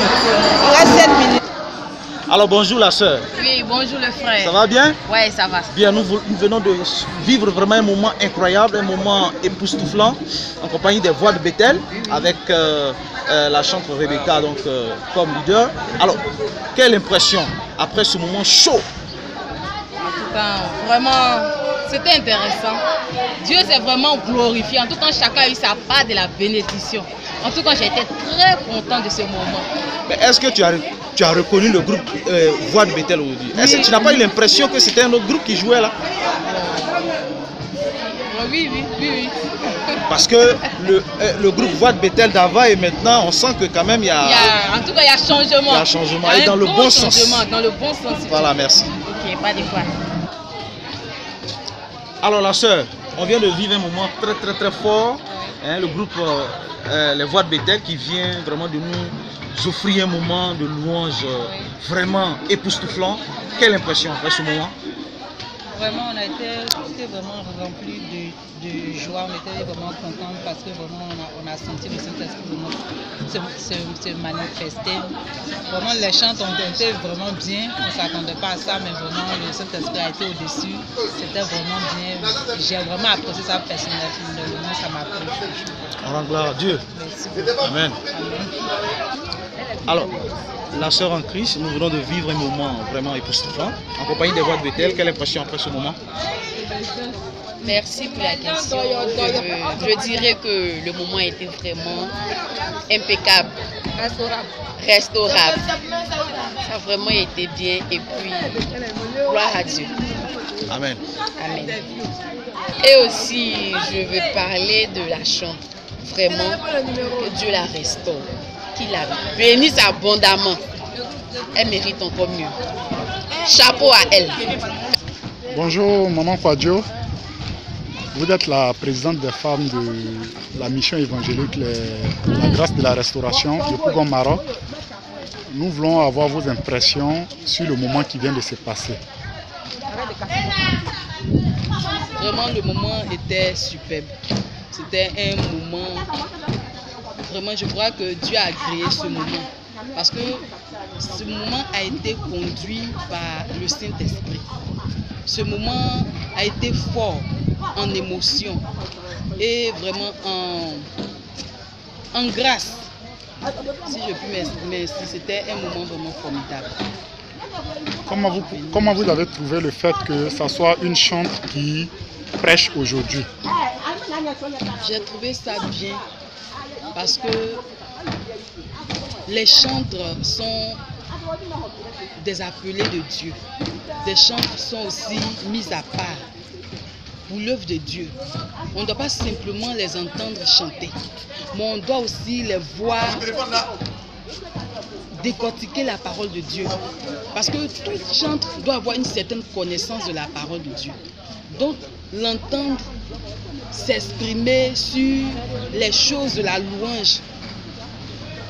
Il reste 7 minutes. Alors bonjour la sœur. Oui, bonjour le frère. Ça va bien? Oui, ça va. Bien, nous venons de vivre vraiment un moment incroyable, un moment époustouflant en compagnie des Voix de Bethel avec la chanteuse Rebecca donc, comme leader. Alors, quelle impression après ce moment chaud? En tout cas, vraiment, c'était intéressant. Dieu s'est vraiment glorifié. En tout cas, chacun a eu sa part de la bénédiction. En tout cas, j'ai été très content de ce moment. Mais est-ce que tu as reconnu le groupe Voix de Bethel aujourd'hui? Est-ce que tu n'as pas eu l'impression que c'était un autre groupe qui jouait là? Oui. Parce que le groupe Voix de Bethel d'avant et maintenant, on sent que quand même il y a... En tout cas, il y a changement. Il y a changement et dans le bon sens. Dans le bon sens. Voilà, merci. Ok, pas de quoi. Alors la sœur, on vient de vivre un moment très fort. Hein, le groupe Les Voix de Bethel qui vient vraiment de nous offrir un moment de louange vraiment époustouflant. Quelle impression après ce moment? Vraiment, on a été vraiment remplis de joie, on était vraiment contents parce que vraiment on a senti le Saint-Esprit se manifester. Vraiment, les chants ont été vraiment bien, on ne s'attendait pas à ça, mais vraiment le Saint-Esprit a été au-dessus. C'était vraiment bien. J'ai vraiment apprécié ça personnellement, ça m'a plu. On rend gloire à Dieu. Merci. Amen. Alors, la sœur en Christ, nous venons de vivre un moment vraiment époustouflant en compagnie des Voix de Bethel. Quelle impression après ce moment? Merci pour la question. Je dirais que le moment était vraiment impeccable. Restaurable. Ça a vraiment été bien et puis gloire à Dieu. Amen. Amen. Et aussi, je veux parler de la chante. Vraiment, que Dieu la restaure, qu'il la bénisse abondamment. Elle mérite encore mieux. Chapeau à elle. Bonjour, Maman Kwadjo. Vous êtes la présidente des femmes de la mission évangélique La Grâce de la Restauration de Pougon Maroc. Nous voulons avoir vos impressions sur le moment qui vient de se passer. Vraiment, le moment était superbe. C'était un moment, vraiment, je crois que Dieu a créé ce moment. Parce que ce moment a été conduit par le Saint-Esprit. Ce moment a été fort en émotion et vraiment en grâce. Si je puis m'exprimer, c'était un moment vraiment formidable. Comment vous avez trouvé le fait que ça soit une chante qui prêche aujourd'hui? J'ai trouvé ça bien parce que les chantres sont des appelés de Dieu. Des chantres sont aussi mis à part pour l'œuvre de Dieu. On ne doit pas simplement les entendre chanter, mais on doit aussi les voir décortiquer la parole de Dieu. Parce que tout chantre doit avoir une certaine connaissance de la parole de Dieu. Donc, l'entendre s'exprimer sur les choses de la louange,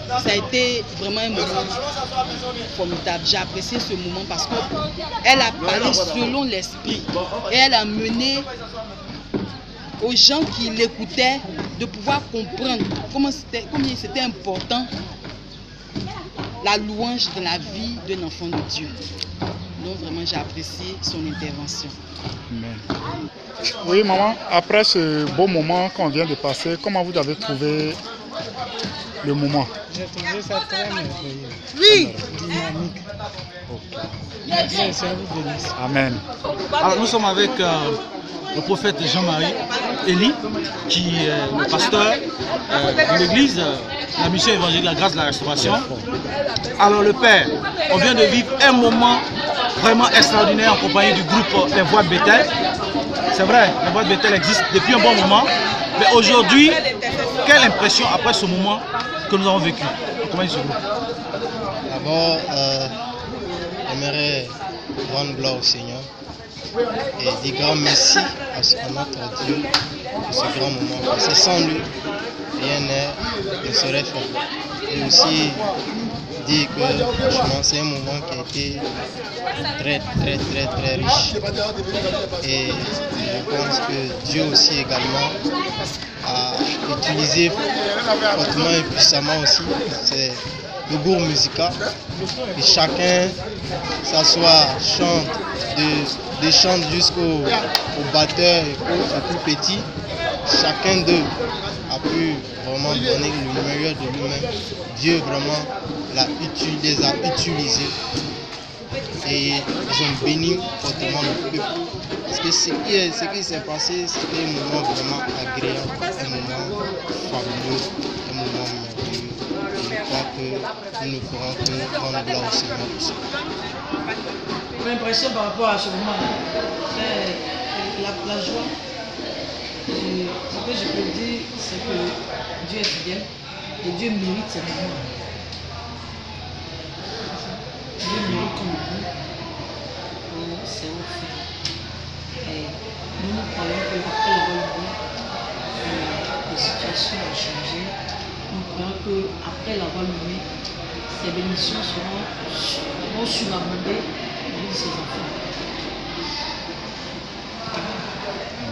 ça a été vraiment un moment formidable. J'ai apprécié ce moment parce qu'elle a parlé selon l'esprit et elle a mené aux gens qui l'écoutaient de pouvoir comprendre combien c'était important la louange dans la vie d'un enfant de Dieu. Donc vraiment j'ai apprécié son intervention. Amen. Oui maman, après ce beau moment qu'on vient de passer, comment vous avez trouvé le moment? J'ai trouvé ça très merveilleux. Oui. Dynamique. Okay. Merci, vous bénisse. Amen. Alors nous sommes avec le prophète Jean-Marie Elie, qui est le pasteur de l'église, la mission évangélique, la grâce de la restauration. Alors le Père, on vient de vivre un moment vraiment extraordinaire en compagnie du groupe Les Voix de Bethel. C'est vrai, Les Voix de Bethel existent depuis un bon moment, mais aujourd'hui, quelle impression après ce moment que nous avons vécu en compagnie de ce groupe? D'abord, j'aimerais rendre gloire au Seigneur et dire grand merci à notre Dieu pour ce grand moment. Parce que sans lui, rien ne serait fait. Et aussi dire que franchement, c'est un moment qui a été très riche. Et je pense que Dieu aussi également a utilisé fortement et puissamment aussi de goût musical. Et chacun s'assoit, chante, de chante jusqu'au batteur et au plus petit. Chacun d'eux a pu vraiment donner le meilleur de lui-même. Dieu vraiment les a utilisés et ils ont béni fortement le peuple. Parce que ce qui s'est passé, c'était un moment vraiment agréable, un moment fabuleux, un moment merveilleux. Je crois que nous ne pourrons que rendre gloire au Seigneur pour ça. Mon impression par rapport à ce moment, c'est la joie. Ce que je peux dire, c'est que Dieu est fidèle et Dieu mérite ces moments. Dieu mérite qu'on oublie que c'est au fait. Et nous croyons qu'après l'avoir oublié, la situation a changé. Nous croyons qu'après l'avoir nommé, ces bénédictions seront surabondées